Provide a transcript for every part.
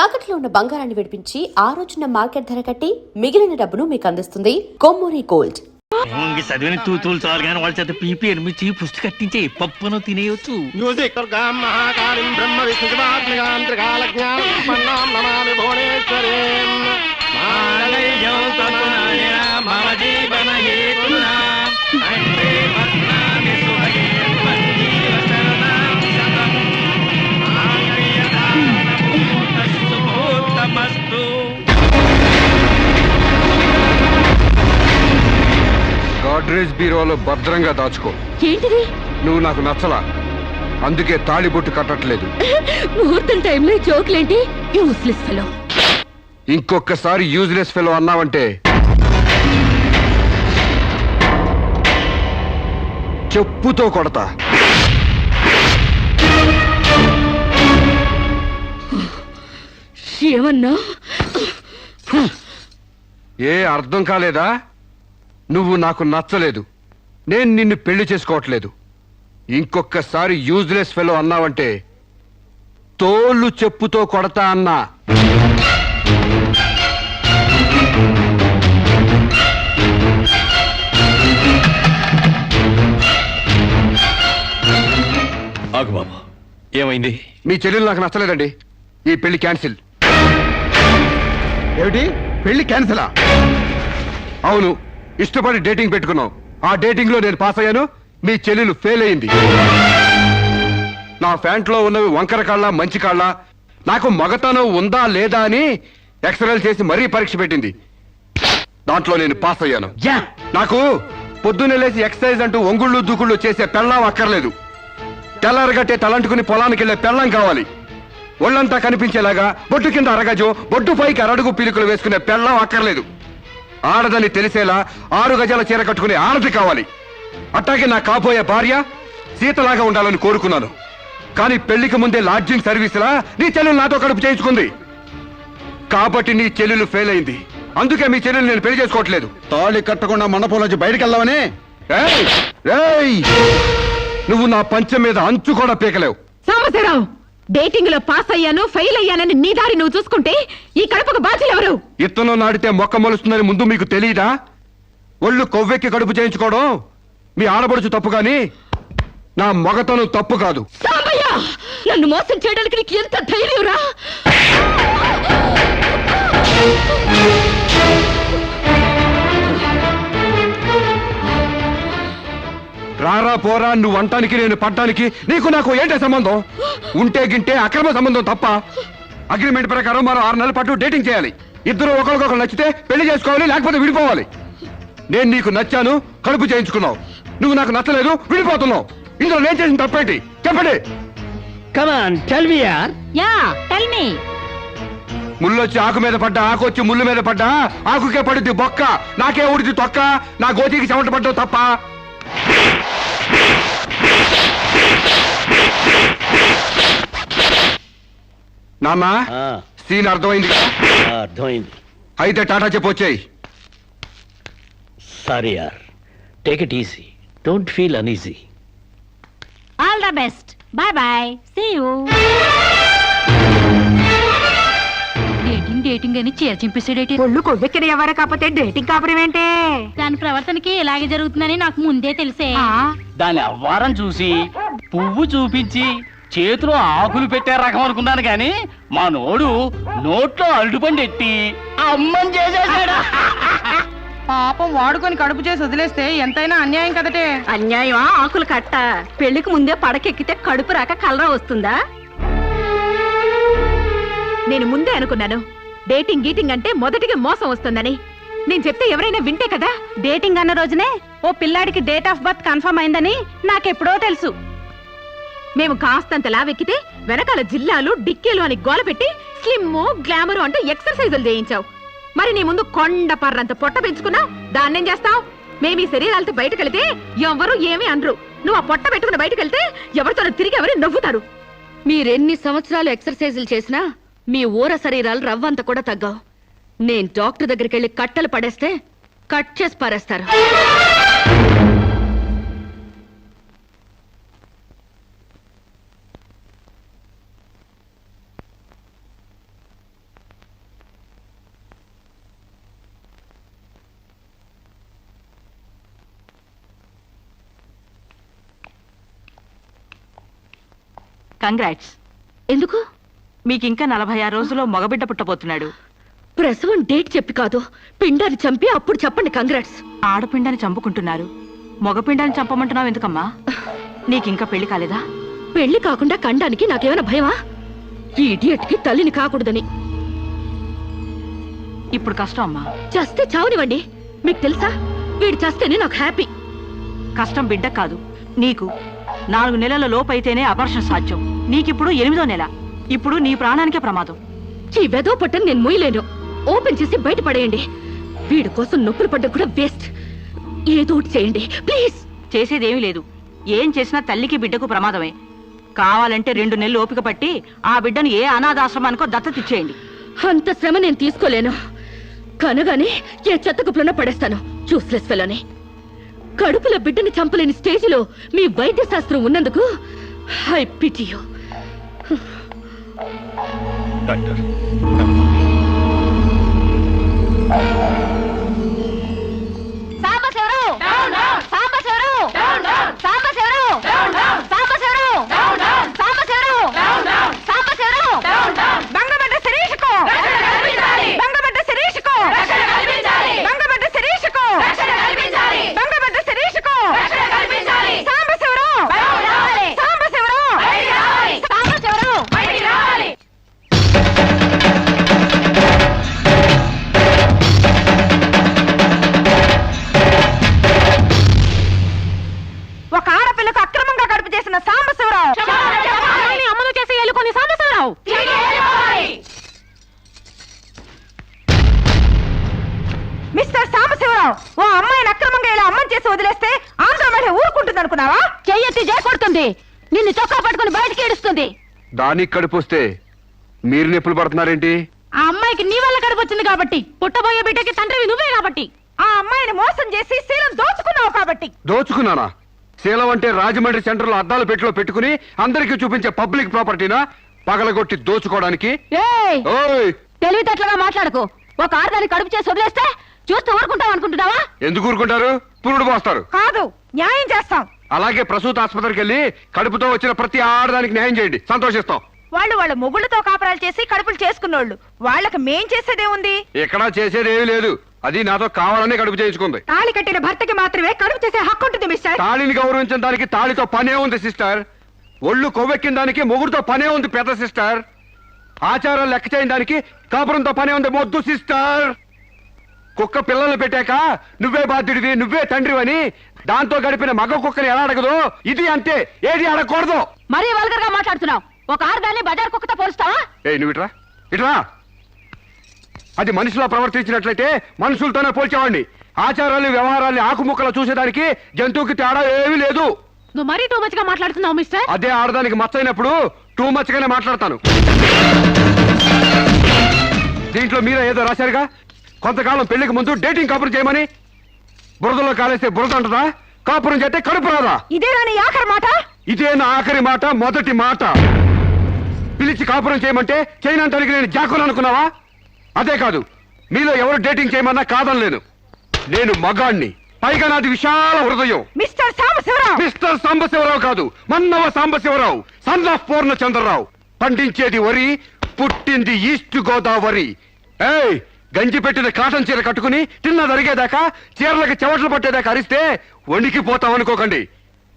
తాకట్లో ఉన్న బంగారాన్ని విడిపించి ఆ రోజున మార్కెట్ ధర కట్టి మిగిలిన డబ్బును మీకు అందిస్తుంది కొమ్మూరి గోల్డ్. చదివిన తూతులు చాలు కానీ వాళ్ళ చేత పీపీ ఎనిమిది పుష్టి కట్టించే పప్పును తినేయచ్చు. గాడ్రేజ్ బీరోలో భద్రంగా దాచుకో. ఏంటిది? నువ్వు నాకు నచ్చలా, అందుకే తాళిబొట్టు కట్టట్లేదు. ముహూర్తం టైంలో జోక్లేంటి? Useless fellow. ఇంకొకసారి యూజ్లెస్ ఫెలో అన్నావంటే చెప్పుతో కొడతా. ఏమన్నా? ఏ అర్థం కాలేదా? నువ్వు నాకు నచ్చలేదు, నేను నిన్ను పెళ్లి చేసుకోవట్లేదు. ఇంకొకసారి యూజ్లెస్ ఫెలో అన్నావంటే తోళ్ళు చెప్పుతో కొడతా అన్నా. ఆగు బాబా, ఏమైంది? మీ చెల్లెలు నాకు నచ్చలేదండి, ఈ పెళ్లి క్యాన్సిల్. ఏమిటి? పెళ్లి క్యాన్సిలా? అవును, ఇష్టపడి డేటింగ్ పెట్టుకున్నాం. ఆ డేటింగ్ లో నేను పాస్ అయ్యాను, మీ చెల్లెలు ఫెయిల్ అయింది. నా ఫ్యాంట్లో ఉన్నవి వంకర కాళ్ళ మంచి కాళ్ళ, నాకు మగతనం ఉందా లేదా అని ఎక్స్రేలు చేసి మరీ పరీక్ష పెట్టింది. దాంట్లో నేను పాస్ అయ్యాను. నాకు పొద్దున్నే లేచి ఎక్సర్సైజ్ అంటూ ఒంగుళ్ళు దూకుళ్ళు చేసే పెళ్ళాం అక్కర్లేదు. తెల్లారగట్టే తలంటుకుని పొలానికి వెళ్లే పెళ్ళం కావాలి. ఒళ్ళంతా కనిపించేలాగా బొట్టు కింద అరగజు, బొట్టు పైకి అరడుగు పీలికలు వేసుకునే పెళ్ళం అక్కర్లేదు. ఆడదని తెలిసేలా 6 గజాల చీర కట్టుకునే ఆడది కావాలి. అట్టాగే నా కాబోయే భార్య సీతలాగా ఉండాలని కోరుకున్నాను. కానీ పెళ్లికి ముందే లాడ్జింగ్ సర్వీసులా నీ చెల్లెలు నాతో కడుపు చేయించుకుంది. కాబట్టి నీ చెల్లెలు ఫెయిల్ అయింది, అందుకే మీ చెల్లెలు నేను పెళ్లి చేసుకోవట్లేదు. తాళి కట్టకుండా మండపం నుంచి బయటకు వెళ్దామని. నువ్వు నా పంచం మీద అంచు కూడా పీకలేవు. సాంబశివరావు, డేటింగ్ లో పాస్ అయ్యాను ఫెయిల్ అయ్యానని నీ దారి నువ్వు చూసుకుంటే ఈ కడుపుకు బాధ్యులు ఎవరు? ఇత్తనం నాడితే మొక్క మొలుస్తుందని ముందు మీకు తెలియదా? ఒళ్ళు కొవ్వెక్కి కడుపు చేయించుకోవడం మీ ఆడబడుచు తప్పు గాని నా మగతను తప్పు కాదు. సాంబయ్య, నన్ను మోసం చేయడానికి నీకు ఎంత ధైర్యంరా? రారా పోరా, నువ్వు అంటానికి నేను పడ్డానికి నీకు నాకు ఏంటే సంబంధం? ఉంటే గింటే అక్రమ సంబంధం తప్ప. అగ్రిమెంట్ ప్రకారం మరో 6 నెలల పాటు డేటింగ్ చేయాలి. ఇద్దరు ఒకరికొకరు నచ్చితే పెళ్లి చేసుకోవాలి, లేకపోతే విడిపోవాలి. నేను నీకు నచ్చాను, కడుపు చేయించుకున్నావు. నువ్వు నాకు నచ్చలేదు, విడిపోతున్నావు. ఇందులో నేను చేసిన తప్పేంటి చెప్పండి. ముళ్ళొచ్చి ఆకు మీద పడ్డా, ఆకు వచ్చి ముళ్ళు మీద పడ్డా, ఆకుకే పడుద్ది బొక్క, నాకే ఊడిది తొక్క. నా గోతికి చెమట పడ్డావు తప్ప. నాన్న, సీన్ అర్థమైంది? అర్థమైంది. అయితే టాటా చెప్పొచ్చాయి. సారీ యార్, take it easy, don't feel uneasy. All the best, bye bye, see you. Dating అని చీర చింపేసాడేటి. ఒళ్ళు కొవ్వెక్కిన ఎవరు కాకపోతే డేటింగ్ కాపురం ఏంటే? దాని ప్రవర్తనకి ఇలాగే జరుగుతుందని నాకు ముందే తెలిసే. దాని అవ్వారం చూసి పువ్వు చూపించి చేతిలో ఆకులు పెట్టే రకం అనుకున్నాను గాని మా నోడు నోట్లో అరటిపండు ఎట్టి అమ్మని చేసేసాడు. పాపం వాడుకొని కడుపు చేసి వదిలేస్తే ఎంతైనా అన్యాయం కదటే. అన్యాయమా? ఆకులు కట్ట. పెళ్లికి ముందే పడకెక్కితే కడుపు రాక కలరా వస్తుందా? నేను ముందే అనుకున్నాను డేటింగ్ గీటింగ్ అంటే మొదటిగా మోసం వస్తుందని. నేను చెప్తే ఎవరైనా వింటే కదా. డేటింగ్ అన్న రోజునే ఓ పిల్లాడికి డేట్ ఆఫ్ బర్త్ కన్ఫర్మ్ అయిందని నాకెప్పుడో తెలుసు. మేము కాస్తంత లావెక్కితే వెనకాల జిల్లాలు డిక్కీలు అని గోల పెట్టి స్లిమ్ గ్లామర్ అంటూ ఎక్సర్సైజులు చేయించావు. మరి నీ ముందు కొండ పర్రంత పొట్ట పెంచుకున్నావు, దాన్నేం చేస్తావు? మేము ఈ శరీరాలతో బయటకెళ్తే ఎవరు ఏమీ అనరు. నువ్వు ఆ పొట్ట పెట్టుకుని బయటకెళ్తే ఎవరితో తిరిగి ఎవరు నవ్వుతారు. మీరెన్ని సంవత్సరాలు ఎక్సర్సైజులు చేసినా మీ ఊర శరీరాలు రవ్వంత కూడా తగ్గవు. నేను డాక్టర్ దగ్గరికి వెళ్ళి కట్టలు పడేస్తే కట్ చేసి పారేస్తారు. కంగ్రాట్స్. ఎందుకు? మీకు ఇంకా 46 రోజుల్లో మగబిడ్డ పుట్టబోతున్నాడు. ప్రసవం డేట్ చెప్పి కాదు, పిండాన్ని చంపి అప్పుడు చెప్పండి కంగ్రాట్స్. ఆడపిండాన్ని చంపుకుంటున్నారు, మగపిండాన్ని చంపమంటున్నావు ఎందుకమ్మా? నీకింకా పెళ్లి కాలేదా? పెళ్లి కాకుండా కండానికి నాకేమైనా భయమా? ఈ ఇడియట్ కి తల్లిని కాకూడదని. ఇప్పుడు కష్టం అమ్మా. చస్తే చావనివ్వండి. మీకు తెలుసా, వీడు చస్తేనే నాకు హ్యాపీ. కష్టం బిడ్డ కాదు, నీకు. 4 నెలల లోపు అయితేనే అపర్షణ సాధ్యం. నీకిప్పుడు 8వ నెల. ఇప్పుడు నీ ప్రాణానికే ప్రమాదం. ఈ వెదో పట్టని నేను మొయ్యలేను. ఓపెన్ చేసి బయట పడేయండి. వీడి కోసం నొప్పులు పడ్డం కూడా వేస్ట్. ఏదో ఒకటి చేయండి ప్లీజ్. చేసేదేమీ లేదు. ఏం చేసినా తల్లికి బిడ్డకు ప్రమాదమే. కావాలంటే 2 నెలలు ఓపిక పట్టి ఆ బిడ్డను ఏ అనాథాశ్రమానికో దత్తతిచ్చేయండి. అంత శ్రమ నేను తీసుకోలేను. కనగానే ఏ చెత్త కుప్పలోనే పడేస్తాను. చూస్లెస్ ఫెలోని. కడుపులో బిడ్డని చంపలేని స్టేజిలో మీ వైద్య శాస్త్రం ఉన్నందుకు ఐ పిటి యు. డాక్టర్ ఒక ఆడపిల్లకు అక్రమంగా కడుపు చేసిన సాంబశివరావు అమలు చేసి ఎలుకొని సాంబశివరావు. మిస్టర్ సాంబశివరావు, ఓ అమ్మాయిని అక్రమంగా ఇలా అమ్మని చేసి వదిలేస్తే ఆంధ్ర మహిళ ఊరుకుంటుంది అనుకున్నావా? చెయ్యెత్తి చేకొడుతుంది. నిన్ను చొక్కా పట్టుకుని బయటికి ఏడుస్తుంది. దానికి కడుపు వస్తే మీరు నొప్పులు పడుతున్నారేంటి? ఆ అమ్మాయికి నీ వల్ల కడుపు వచ్చింది కాబట్టి, పుట్టబోయే బిడ్డకి తండ్రివి నువ్వే కాబట్టి. ఆ అమ్మాయిని మోసం చేసి శీలం దోచుకున్నావు కాబట్టి. దోచుకున్నానా? శీలం అంటే రాజమండ్రి సెంటర్ లో అద్దాల పెట్టిలో పెట్టుకుని అందరికీ చూపించే పబ్లిక్ ప్రాపర్టీనా పగలగొట్టి దోచుకోవడానికి? ఓయ్, తెలివితేటలుగా మాట్లాడకు. ఒక ఆడదాన్ని కడుపు చేసి వదిలేస్తే చూస్తూ ఊరుకుంటావు అనుకుంటున్నావా? ఎందుకు ఊరుకుంటారు? పురుడు పోస్తారు. కాదు, న్యాయం చేస్తాం. అలాగే ప్రసూత ఆసుపత్రికి వెళ్ళి కడుపుతో వచ్చిన ప్రతి ఆడదానికి న్యాయం చేయండి, సంతోషిస్తాం. వాళ్ళు వాళ్ళ మొగుళ్ళతో కాపురాలు చేసి కడుపులు చేసుకున్నోళ్ళు. వాళ్ళకి మేం చేసేదే ఉంది? ఎక్కడా చేసేదేమీ లేదు. అది నాతో కావాలనే కడుపు చేయించుకుంది. తాళి కట్టిన భర్తకి మాత్రమే కడుపు చేసే హక్కు ఉంటుంది మిస్టర్. తాళిని గౌరవించిన దానికి తాళితో పనే ఉంది సిస్టర్. ఒళ్ళు కొవ్వెక్కిన దానికి మొగుడుతో పనే ఉంది పెద్ద సిస్టర్. ఆచారాలు లెక్క చేయని దానికి కాపురంతో పనే ఉంది మొద్దు సిస్టర్. కుక్క పిల్లలు పెట్టాక నువ్వే బాధ్యుడివి, నువ్వే తండ్రివని దాంతో గడిపిన మగ కుక్కని ఎలా అడగదు, ఇది అంతే. ఏది అడగకూడదు. మరీ వల్గర్ గా మాట్లాడుతున్నావు. ఒక ఆడదాన్ని బజార్ కుక్కతో పోలుస్తావా? నువ్వు ఇట్రా ఇట్రా. అది మనిషిలో ప్రవర్తించినట్లయితే మనుషులతోనే పోల్చేవాడిని. ఆచారాలు వ్యవహారాన్ని ఆకుముక్కలు చూసేదానికి జంతువుకి తేడా ఏమీ లేదు. నువ్వు మరీ టూ మచ్ గా మాట్లాడుతున్నావు మిస్టర్. అదే ఆడదానికి మచ్చైనప్పుడు టూ మచ్ గానే మాట్లాడతాను. దీంట్లో మీరే ఏదో రాశారుగా, కొంతకాలం పెళ్లికి ముందు డేటింగ్ కాపురం చేయమని. బురదలో కాలేస్తే బురద అంటదా? కాపురం చేస్తే కడుపు రాదా? ఇదేనా నీ ఆఖరి మాట? ఇదే నా ఆఖరి మాట, మొదటి మాట. పిలిచి కాపురం చేయమంటే చేయనంటానికి నేను జాకులు అనుకున్నావా? అదే కాదు, మీలో ఎవరు డేటింగ్ చేయమన్నా కాదనలేను. నేను మగాణ్ణి, పైగా నాది విశాల హృదయం. మిస్టర్ సాంబశివరావు. మిస్టర్ సాంబశివరావు కాదు, మన్నవ సాంబశివరావు, సన్ ఆఫ్ పూర్ణచంద్రరావు. పండించేది వరి, పుట్టింది ఈస్ట్ గోదావరి. ఏయ్, గంజి పెట్టిన కాటన్ చీర కట్టుకుని తిన్నది అరిగేదాకా, చీరలకు చెవట్లు పట్టేదాకా అరిస్తే వణికిపోతాం అనుకోకండి.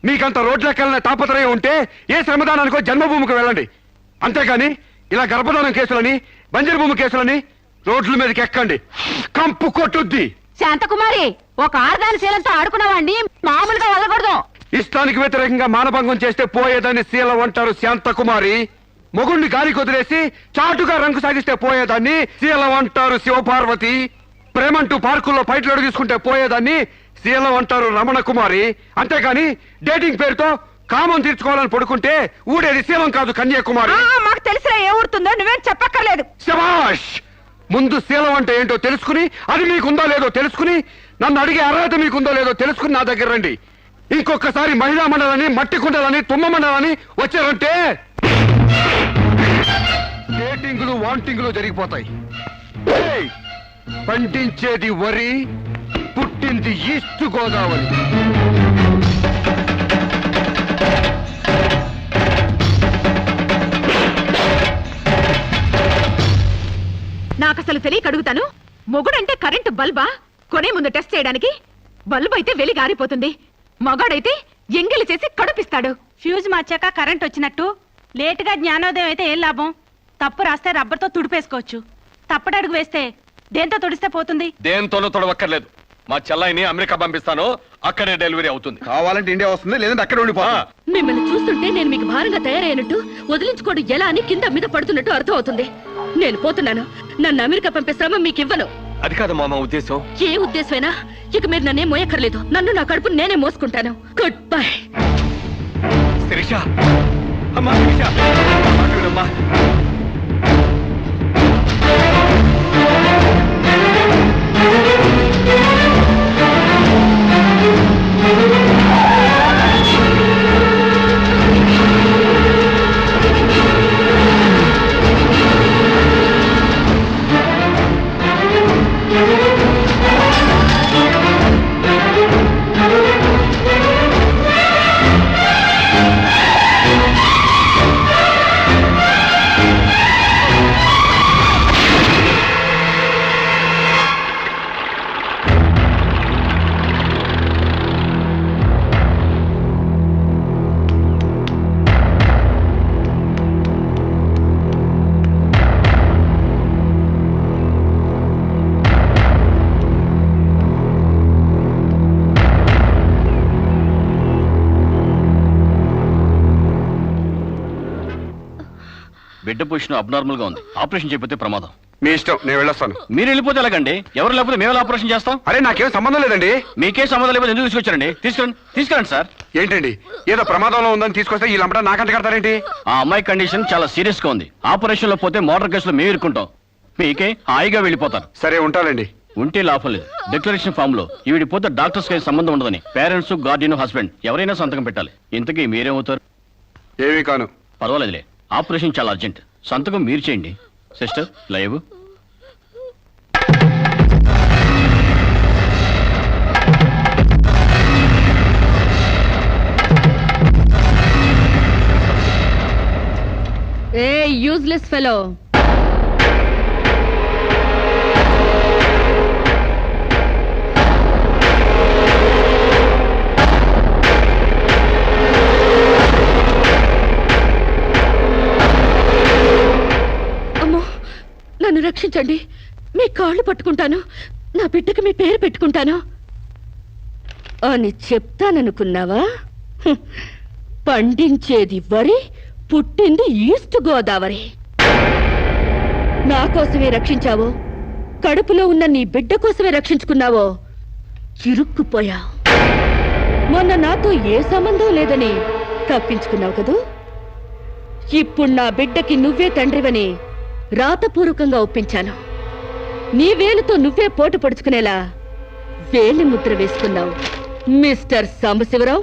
మీకంత రోడ్లెక్కాలనే తాపత్రయం ఉంటే ఏ శ్రమదానానికో జన్మభూమికి వెళ్ళండి. అంతేగాని ఇలా గర్భధానం కేసులని, బంజరు భూమి కేసులని రోడ్ల మీదకి ఎక్కండి, కంపు కొట్టుద్ది. శాంతకుమారి, ఒక ఆడదాని శీలంతో ఆడుకున్నావాడిని మామూలుగా వదలకూడదు. ఇష్టానికి వ్యతిరేకంగా మానభంగం చేస్తే పోయేదాన్ని శీలం అంటారు శాంతకుమారి. మొగుణ్ణి గాలికి వదిలేసి చాటుగా రంగు సాగిస్తే పోయేదాన్ని శీలం అంటారు శివపార్వతి. ప్రేమంటూ పార్కుల్లో ఫైట్లు తీసుకుంటే పోయేదాన్ని శీలం అంటారు రమణ కుమారి. అంతేగాని డేటింగ్ పేరుతో కామం తీర్చుకోవాలని పడుకుంటే ఊడేది శీలం కాదు కన్యాకుమారి. మాకు తెలిసినా ఏ ఊరుతుందో నువ్వేం చెప్పక్కర్లేదు. శభాష్! ముందు శీలం అంటే ఏంటో తెలుసుకుని, అది మీకుందో లేదో తెలుసుకుని, నన్ను అడిగే అర్హత మీకుందో లేదో తెలుసుకుని నా దగ్గర రండి. ఇంకొకసారి మహిళా మండలని, మట్టి కుండలని, తుమ్మ మండలని వచ్చారంటే డేటింగ్లు వాంటింగ్లు జరిగిపోతాయి. ఏయ్, పండించేది వరి, పుట్టింది ఈస్ట్ గోదావరి. నాకు అసలు తెలియక అడుగుతాను, మొగుడంటే కరెంటు బల్బా? కొనే ముందు టెస్ట్ చేయడానికి? బల్బు అయితే వెలి గారిపోతుంది, మగాడైతే ఎంగిలి చేసి కడుపిస్తాడు. ఫ్యూజ్ మార్చాక కరెంట్ వచ్చినట్టు లేటుగా జ్ఞానోదయం అయితే ఏం లాభం? తప్పు రాస్తే రబ్బర్తో తుడిపేసుకోవచ్చు, తప్పటడుగు వేస్తే దేంతో తుడిస్తే పోతుంది? దేంతోనూ తొడవక్కర్లేదు. మా చెల్లాయిని అమెరికా పంపిస్తాను, అక్కడే డెలివరీ అవుతుంది. కావాలంటే ఇండియా వస్తుంది, లేదంటే అక్కడ ఉండిపో. మిమ్మల్ని చూస్తుంటే నేను మీకు భారంగా తయారైనట్టు, వదిలించుకోవడం ఎలా అని కింద మీద పడుతున్నట్టు అర్థం అవుతుంది. నేను పోతున్నాను. నన్ను అమెరికా పంపే శ్రమ మీకు ఇవ్వను. అది కాదు మామ ఉద్దేశం. ఏ ఉద్దేశమైనా ఇక మీరు నన్నే మోయక్కర్లేదు. నన్ను నా కడుపు నేనే మోసుకుంటాను. Good bye. శిరీష, అమ్మా శిరీష, అమ్మా. బిడ్డ పొజిషన్ అబ్నార్మల్ గా ఉంది, ఆపరేషన్ చేయకపోతే ప్రమాదం. మీ ఇష్టం, నేను వెళ్ళొస్తాను. మీరు వెళ్ళిపోతే ఎలాగండి? ఎవరు లేకపోతే మేము ఆపరేషన్ చేస్తాం? అరే నాకేం సంబంధం లేదండి. మీకే సంబంధం లేకపోతే ఎందుకు తీసుకొచ్చారండి? తీసుకురండి సార్. ఏంటండి, ఏదో ప్రమాదంలో ఉందని తీసుకొస్తే ఈ లంపట నాకంట కడతారేంటి? ఆ అమ్మాయి కండిషన్ చాలా సీరియస్ గా ఉంది. ఆపరేషన్ లో పోతే మోటార్ కేసులో మేము ఇరుక్కుంటాం. మీకే హాయిగా వెళ్ళిపోతారు. సరే ఉంటానండి. ఉంటే లాభం లేదు. డిక్లరేషన్ ఫామ్ లో ఈవిడి పోతే డాక్టర్స్ కి సంబంధం ఉండదని పేరెంట్స్, గార్డియన్, హస్బెండ్ ఎవరైనా సంతకం పెట్టాలి. ఇంతకీ మీరేమవుతారు? ఏమీ కాను. పర్వాలేదులే, ఆపరేషన్ చాలా అర్జెంట్. సంతకం మీరు చేయండి. Sister live. ఏ యూజ్లెస్ ఫెలో, నన్ను రక్షించండి. మీ కాళ్ళు పట్టుకుంటాను, నా బిడ్డకి మీ పేరు పెట్టుకుంటాను అని చెప్తాననుకున్నావా? పండించేది వరి, పుట్టింది ఈస్ట్ గోదావరి. నా కోసమే రక్షించావో, కడుపులో ఉన్న నీ బిడ్డ కోసమే రక్షించుకున్నావో చిరుక్కుపోయావు. మొన్న నాతో ఏ సంబంధం లేదని తప్పించుకున్నావు కదూ. ఇప్పుడు నా బిడ్డకి నువ్వే తండ్రివని రాతపూర్వకంగా ఒప్పించాను. నీ వేలుతో నువ్వే పోటు పొడుచుకునేలా వేలి ముద్ర వేసుకున్నావు మిస్టర్ సాంబశివరావు.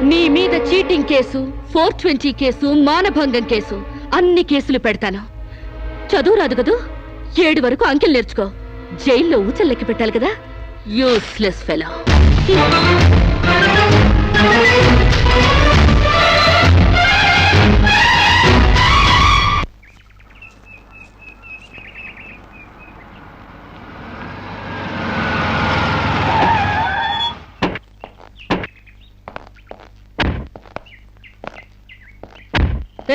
నీ మీద చీటింగ్ కేసు, 420 కేసు, మానభంగం కేసు, అన్ని కేసులు పెడతాను. చదువు రాదు కదూ, 7 వరకు అంకెలు నేర్చుకో. జైల్లో ఊచల్లెక్కి పెట్టాలి కదా. Useless fellow.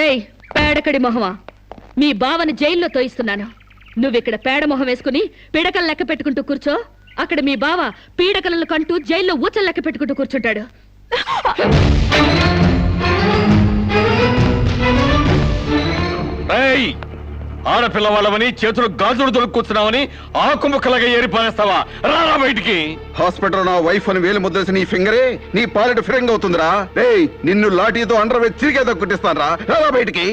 ఏయ్ పేడకడి మొహమా, మీ బావని జైల్లో తోయిస్తున్నాను. నువ్విక్కడ పేడ మొహం వేసుకుని పిడకలు లెక్క పెట్టుకుంటూ కూర్చో. అక్కడ మీ బావ పీడకలను కంటూ జైల్లో ఊచలు లెక్క పెట్టుకుంటూ కూర్చుంటాడు. ఆడపిల్ల వాళ్ళవని చేతులు గాజులు దొరుకుతున్నావని ఆకు ముక్కలుగా ఏరిపారేస్తావా? రారా బయటికి. హాస్పిటల్ నా వైఫ్ అని వేలు ముద్రేసి నీ ఫింగరే నీ పాలెట్ ఫిరంగ్ అవుతుందిరా. రేయ్ నిన్ను లాఠీతో అండర్ వేసి చిరిగేదో కుట్టిస్తానరా. రారా బయటికి.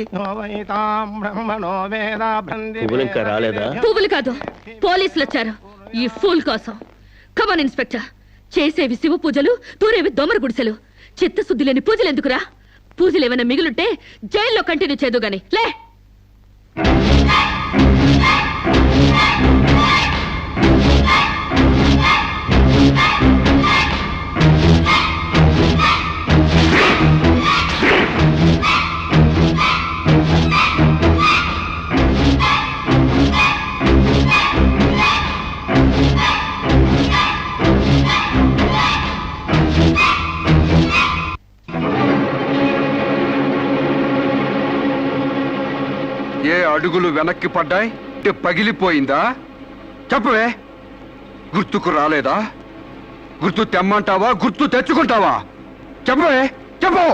రాలేదా? పువ్వులు కాదు, పోలీసులు వచ్చారు ఈ ఫూల్ కోసం. Come on inspector. చేసేవి శివ పూజలు, తూరేవి దొమర గుడిసెలు. చిత్తశుద్ధి లేని పూజలు ఎందుకురా? పూజలు ఏమైనా మిగులుంటే జైల్లో కంటిన్యూ చేదు గాని లే. అడుగులు వెనక్కి పడ్డాయి అంటే పగిలిపోయిందా? చెప్పవే, గుర్తుకు రాలేదా? గుర్తు తెమ్మంటావా, గుర్తు తెచ్చుకుంటావా? చెప్పవే, చెప్పు.